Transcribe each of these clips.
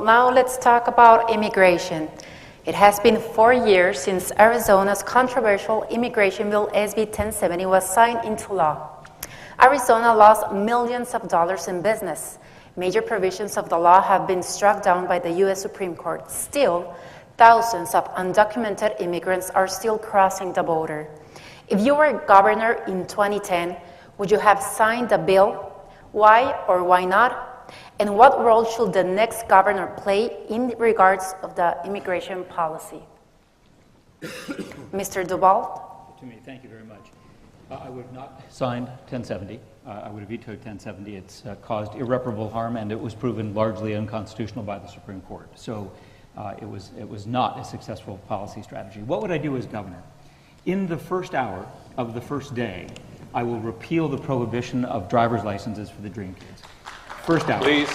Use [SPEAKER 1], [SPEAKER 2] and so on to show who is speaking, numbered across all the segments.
[SPEAKER 1] now let's talk about immigration. It has been 4 years since Arizona's controversial immigration bill SB 1070 was signed into law. Arizona lost millions of dollars in business. Major provisions of the law have been struck down by the U.S. Supreme Court. Still, thousands of undocumented immigrants are still crossing the border. If you were governor in 2010, would you have signed the bill? Why or why not? And what role should the next governor play in regards of the immigration policy? Mr. Duval?
[SPEAKER 2] To me, thank you very much. I would have not signed 1070. I would have vetoed 1070. It's caused irreparable harm, and it was proven largely unconstitutional by the Supreme Court. So it was not a successful policy strategy. What would I do as governor? In the first hour of the first day, I will repeal the prohibition of driver's licenses for the Dream Kids. First hour.
[SPEAKER 3] Please.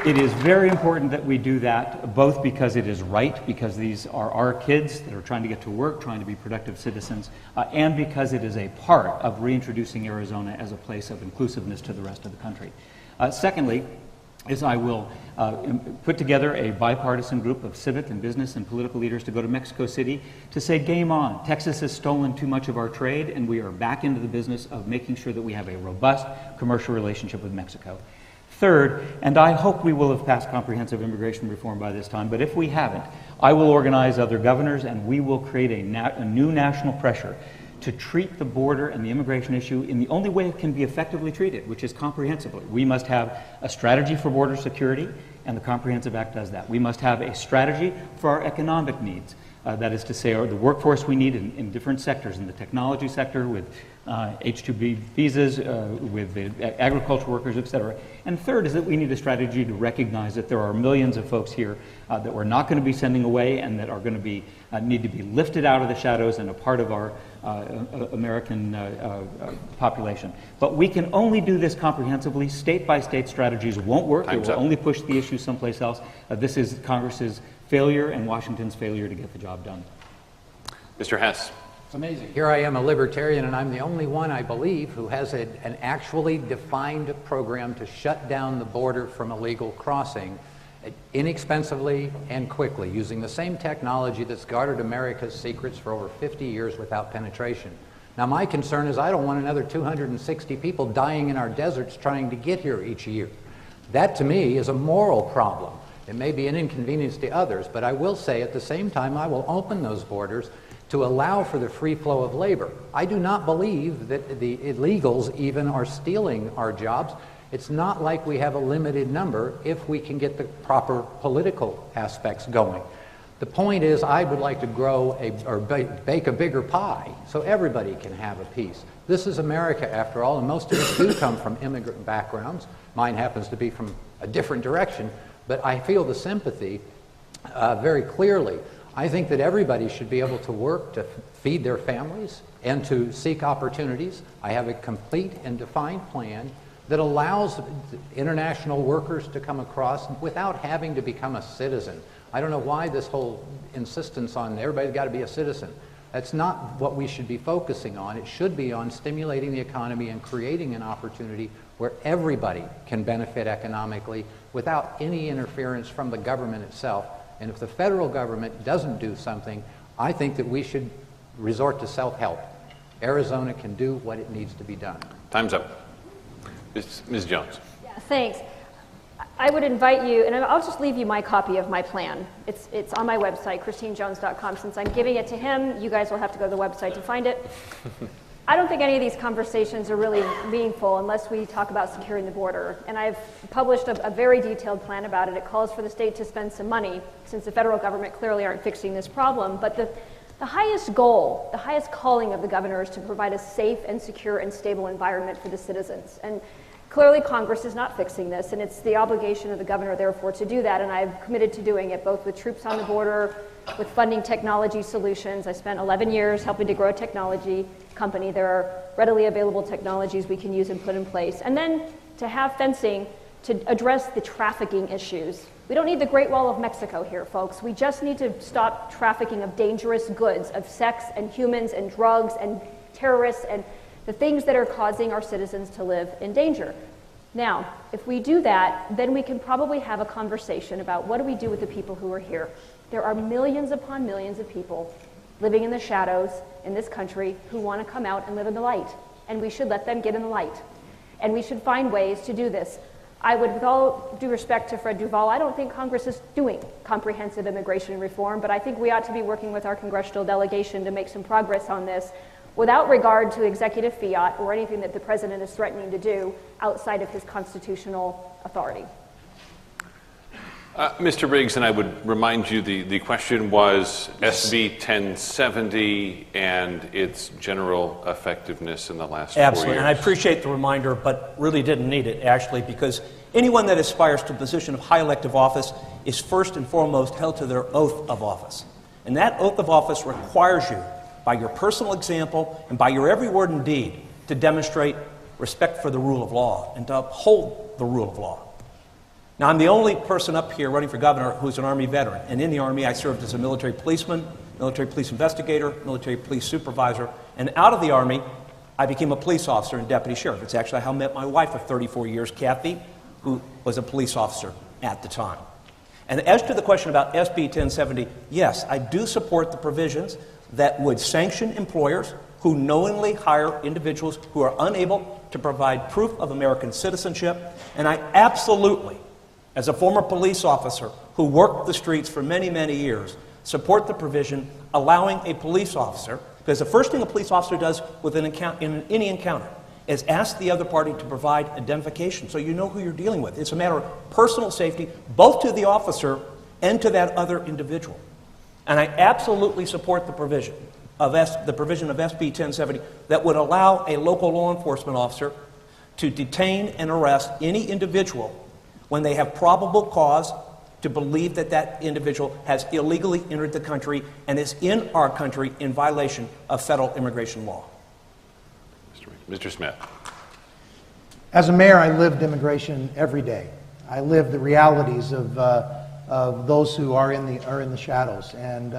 [SPEAKER 2] It is very important that we do that, both because it is right, because these are our kids that are trying to get to work, trying to be productive citizens, and because it is a part of reintroducing Arizona as a place of inclusiveness to the rest of the country. Secondly, is I will put together a bipartisan group of civic and business and political leaders to go to Mexico City to say, game on. Texas has stolen too much of our trade, and we are back into the business of making sure that we have a robust commercial relationship with Mexico. Third, and I hope we will have passed comprehensive immigration reform by this time, but if we haven't, I will organize other governors and we will create a new national pressure to treat the border and the immigration issue in the only way it can be effectively treated, which is comprehensively. We must have a strategy for border security, and the Comprehensive Act does that. We must have a strategy for our economic needs. That is to say, the workforce we need in different sectors, in the technology sector, with H-2B visas, with the agricultural workers, et cetera. And third is that we need a strategy to recognize that there are millions of folks here that we're not going to be sending away and that are going to be need to be lifted out of the shadows and a part of our American population. But we can only do this comprehensively. State-by-state strategies won't work. They will only push the issue someplace else. This is Congress's failure and Washington's failure to get the job done.
[SPEAKER 3] Mr. Hess.
[SPEAKER 4] It's amazing. Here I am, a libertarian, and I'm the only one, I believe, who has an actually defined program to shut down the border from illegal crossing inexpensively and quickly, using the same technology that's guarded America's secrets for over 50 years without penetration. Now, my concern is I don't want another 260 people dying in our deserts trying to get here each year. That, to me, is a moral problem. It may be an inconvenience to others, but I will say at the same time I will open those borders to allow for the free flow of labor. I do not believe that the illegals even are stealing our jobs. It's not like we have a limited number if we can get the proper political aspects going. The point is I would like to grow bake a bigger pie so everybody can have a piece. This is America after all, and most of us do come from immigrant backgrounds. Mine happens to be from a different direction, but I feel the sympathy very clearly. I think that everybody should be able to work to feed their families and to seek opportunities. I have a complete and defined plan that allows international workers to come across without having to become a citizen. I don't know why this whole insistence on everybody's got to be a citizen. That's not what we should be focusing on. It should be on stimulating the economy and creating an opportunity where everybody can benefit economically without any interference from the government itself. And if the federal government doesn't do something, I think that we should resort to self-help. Arizona can do what it needs to be done.
[SPEAKER 3] Time's up. Ms. Jones.
[SPEAKER 5] Yeah, thanks. I would invite you, and I'll just leave you my copy of my plan. It's on my website, christinejones.com. Since I'm giving it to him, you guys will have to go to the website to find it. I don't think any of these conversations are really meaningful unless we talk about securing the border. And I've published a very detailed plan about it. It calls for the state to spend some money, since the federal government clearly aren't fixing this problem. But the highest goal, the highest calling of the governor is to provide a safe and secure and stable environment for the citizens. And clearly Congress is not fixing this, and it's the obligation of the governor, therefore, to do that. And I've committed to doing it, both with troops on the border, with funding technology solutions. I spent 11 years helping to grow a technology company. There are readily available technologies we can use and put in place. And then to have fencing to address the trafficking issues. We don't need the Great Wall of Mexico here, folks. We just need to stop trafficking of dangerous goods, of sex and humans and drugs and terrorists and the things that are causing our citizens to live in danger. Now, if we do that, then we can probably have a conversation about what do we do with the people who are here. There are millions upon millions of people living in the shadows in this country who want to come out and live in the light, and we should let them get in the light. And we should find ways to do this. I would, with all due respect to Fred Duvall, I don't think Congress is doing comprehensive immigration reform, but I think we ought to be working with our congressional delegation to make some progress on this without regard to executive fiat or anything that the president is threatening to do outside of his constitutional authority.
[SPEAKER 3] Mr. Riggs, and I would remind you the question was SB 1070 and its general effectiveness in the last 4 years.
[SPEAKER 6] Absolutely, and I appreciate the reminder, but really didn't need it, actually, because anyone that aspires to a position of high elective office is first and foremost held to their oath of office. And that oath of office requires you, by your personal example and by your every word and deed, to demonstrate respect for the rule of law and to uphold the rule of law. Now, I'm the only person up here running for governor who's an Army veteran. And in the Army, I served as a military policeman, military police investigator, military police supervisor. And out of the Army, I became a police officer and deputy sheriff. It's actually how I met my wife of 34 years, Kathy, who was a police officer at the time. And as to the question about SB 1070, yes, I do support the provisions that would sanction employers who knowingly hire individuals who are unable to provide proof of American citizenship. And I absolutely, as a former police officer who worked the streets for many, many years, support the provision allowing a police officer, because the first thing a police officer does with in any encounter is ask the other party to provide identification so you know who you're dealing with. It's a matter of personal safety, both to the officer and to that other individual. And I absolutely support the provision of SB 1070 that would allow a local law enforcement officer to detain and arrest any individual when they have probable cause to believe that that individual has illegally entered the country and is in our country in violation of federal immigration law.
[SPEAKER 3] Mr. Smith.
[SPEAKER 7] As a mayor, I lived immigration every day. I lived the realities of those who are in the shadows and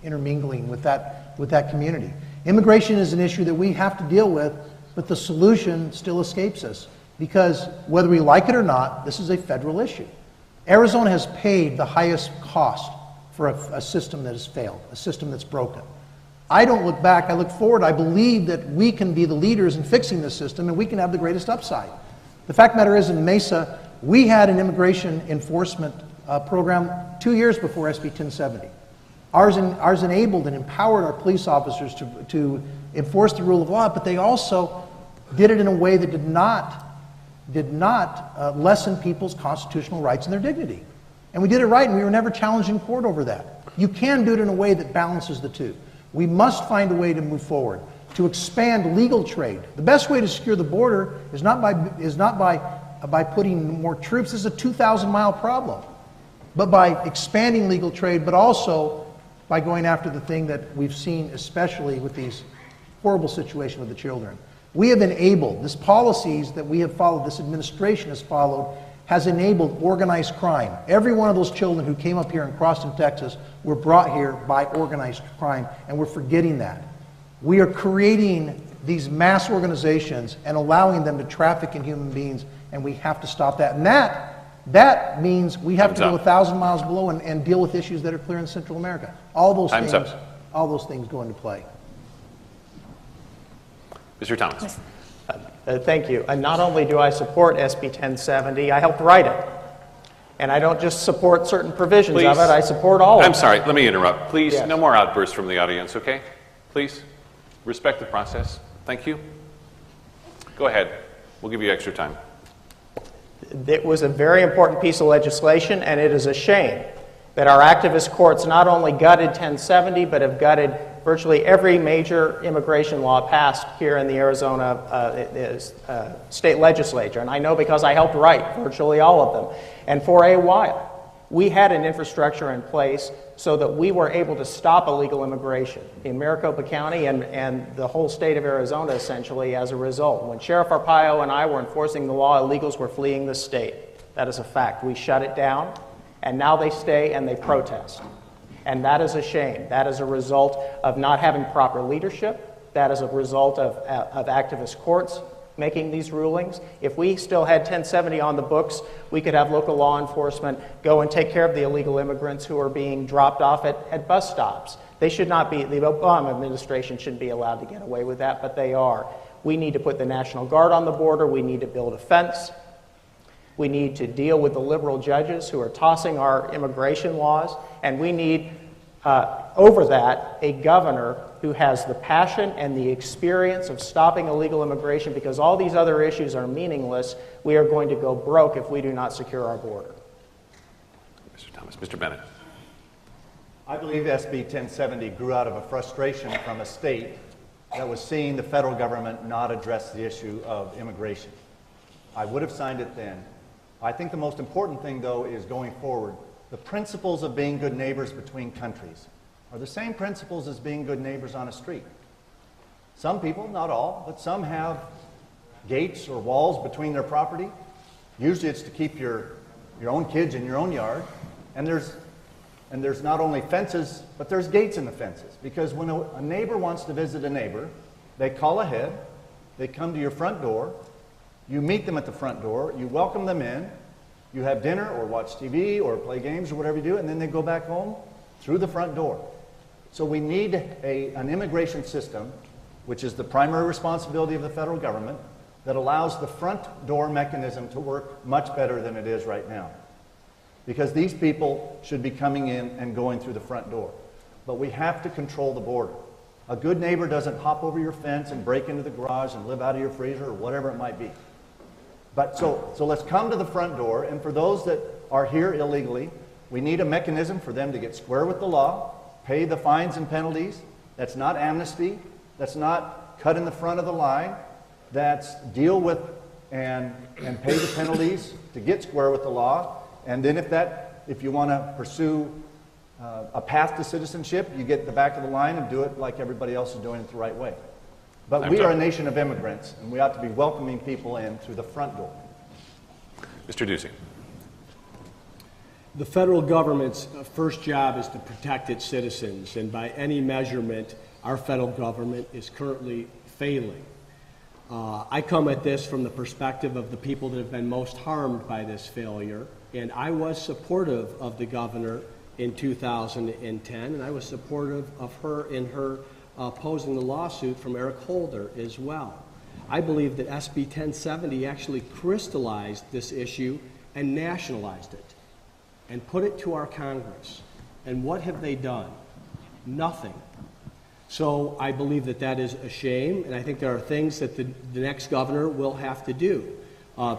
[SPEAKER 7] intermingling with that community. Immigration is an issue that we have to deal with, but the solution still escapes us. Because whether we like it or not, this is a federal issue. Arizona has paid the highest cost for a system that has failed, a system that's broken. I don't look back, I look forward. I believe that we can be the leaders in fixing this system and we can have the greatest upside. The fact of the matter is, in Mesa, we had an immigration enforcement program 2 years before SB 1070. Ours enabled and empowered our police officers to enforce the rule of law, but they also did it in a way that did not lessen people's constitutional rights and their dignity. And we did it right, and we were never challenged in court over that. You can do it in a way that balances the two. We must find a way to move forward, to expand legal trade. The best way to secure the border is not by putting more troops. This is a 2,000-mile problem. But by expanding legal trade, but also by going after the thing that we've seen, especially with these horrible situations with the children. We have enabled, this policies that we have followed, this administration has followed, has enabled organized crime. Every one of those children who came up here and crossed in Texas were brought here by organized crime, and we're forgetting that. We are creating these mass organizations and allowing them to traffic in human beings, and we have to stop that. And that means we have to go 1,000 miles below and deal with issues that are clear in Central America. All those things go into play.
[SPEAKER 3] Mr. Thomas.
[SPEAKER 8] Thank you. And not only do I support SB 1070, I helped write it. And I don't just support certain provisions of it, I support all of it.
[SPEAKER 3] I'm sorry, let me interrupt. Please,
[SPEAKER 8] Yes.
[SPEAKER 3] no more outbursts from the audience, okay? Please, respect the process. Thank you. Go ahead. We'll give you extra time.
[SPEAKER 8] It was a very important piece of legislation, and it is a shame that our activist courts not only gutted 1070, but have gutted virtually every major immigration law passed here in the Arizona state legislature. And I know because I helped write virtually all of them. And for a while, we had an infrastructure in place so that we were able to stop illegal immigration in Maricopa County and the whole state of Arizona, essentially, as a result. When Sheriff Arpaio and I were enforcing the law, illegals were fleeing the state. That is a fact. We shut it down, and now they stay and they protest. And that is a shame. That is a result of not having proper leadership. That is a result of activist courts. making these rulings. If we still had 1070 on the books, we could have local law enforcement go and take care of the illegal immigrants who are being dropped off at bus stops. They should not be, the Obama administration shouldn't be allowed to get away with that, but they are. We need to put the National Guard on the border. We need to build a fence. We need to deal with the liberal judges who are tossing our immigration laws. And we need, over that, a governor who has the passion and the experience of stopping illegal immigration, because all these other issues are meaningless. We are going to go broke if we do not secure our border.
[SPEAKER 3] Mr. Thomas. Mr. Bennett.
[SPEAKER 9] I believe SB 1070 grew out of a frustration from a state that was seeing the federal government not address the issue of immigration. I would have signed it then. I think the most important thing, though, is going forward. The principles of being good neighbors between countries are the same principles as being good neighbors on a street. Some people, not all, but some have gates or walls between their property. Usually it's to keep your own kids in your own yard. And there's not only fences, but there's gates in the fences. Because when a neighbor wants to visit a neighbor, they call ahead, they come to your front door, you meet them at the front door, you welcome them in, you have dinner or watch TV or play games or whatever you do, and then they go back home through the front door. So we need an immigration system, which is the primary responsibility of the federal government, that allows the front door mechanism to work much better than it is right now. Because these people should be coming in and going through the front door. But we have to control the border. A good neighbor doesn't hop over your fence and break into the garage and live out of your freezer or whatever it might be. But so let's come to the front door, and for those that are here illegally, we need a mechanism for them to get square with the law, pay the fines and penalties. That's not amnesty. That's not cut in the front of the line. That's deal with and pay the penalties to get square with the law. And then if you want to pursue a path to citizenship, you get the back of the line and do it like everybody else is doing it the right way. But we are a nation of immigrants, and we ought to be welcoming people in through the front door.
[SPEAKER 3] Mr. Ducey.
[SPEAKER 10] The federal government's first job is to protect its citizens, and by any measurement, our federal government is currently failing. I come at this from the perspective of the people that have been most harmed by this failure, and I was supportive of the governor in 2010, and I was supportive of her in her opposing the lawsuit from Eric Holder as well. I believe that SB 1070 actually crystallized this issue and nationalized it and put it to our Congress. And what have they done? Nothing. So I believe that that is a shame, and I think there are things that the next governor will have to do.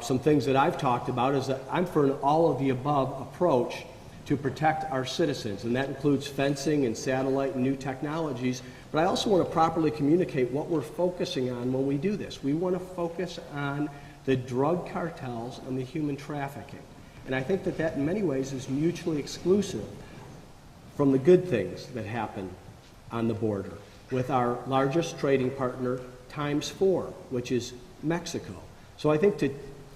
[SPEAKER 10] Some things that I've talked about is that I'm for an all-of-the-above approach to protect our citizens, and that includes fencing and satellite and new technologies. But I also want to properly communicate what we're focusing on when we do this. We want to focus on the drug cartels and the human trafficking. And I think that that in many ways is mutually exclusive from the good things that happen on the border with our largest trading partner ×4, which is Mexico. So I think to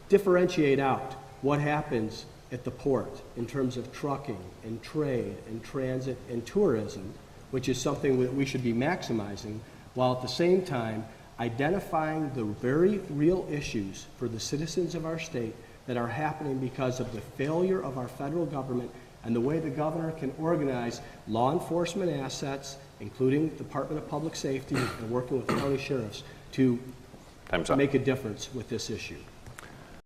[SPEAKER 10] differentiate out what happens at the port in terms of trucking and trade and transit and tourism, which is something that we should be maximizing, while at the same time identifying the very real issues for the citizens of our state that are happening because of the failure of our federal government and the way the governor can organize law enforcement assets, including the Department of Public Safety and working with county sheriffs to make a difference with this issue.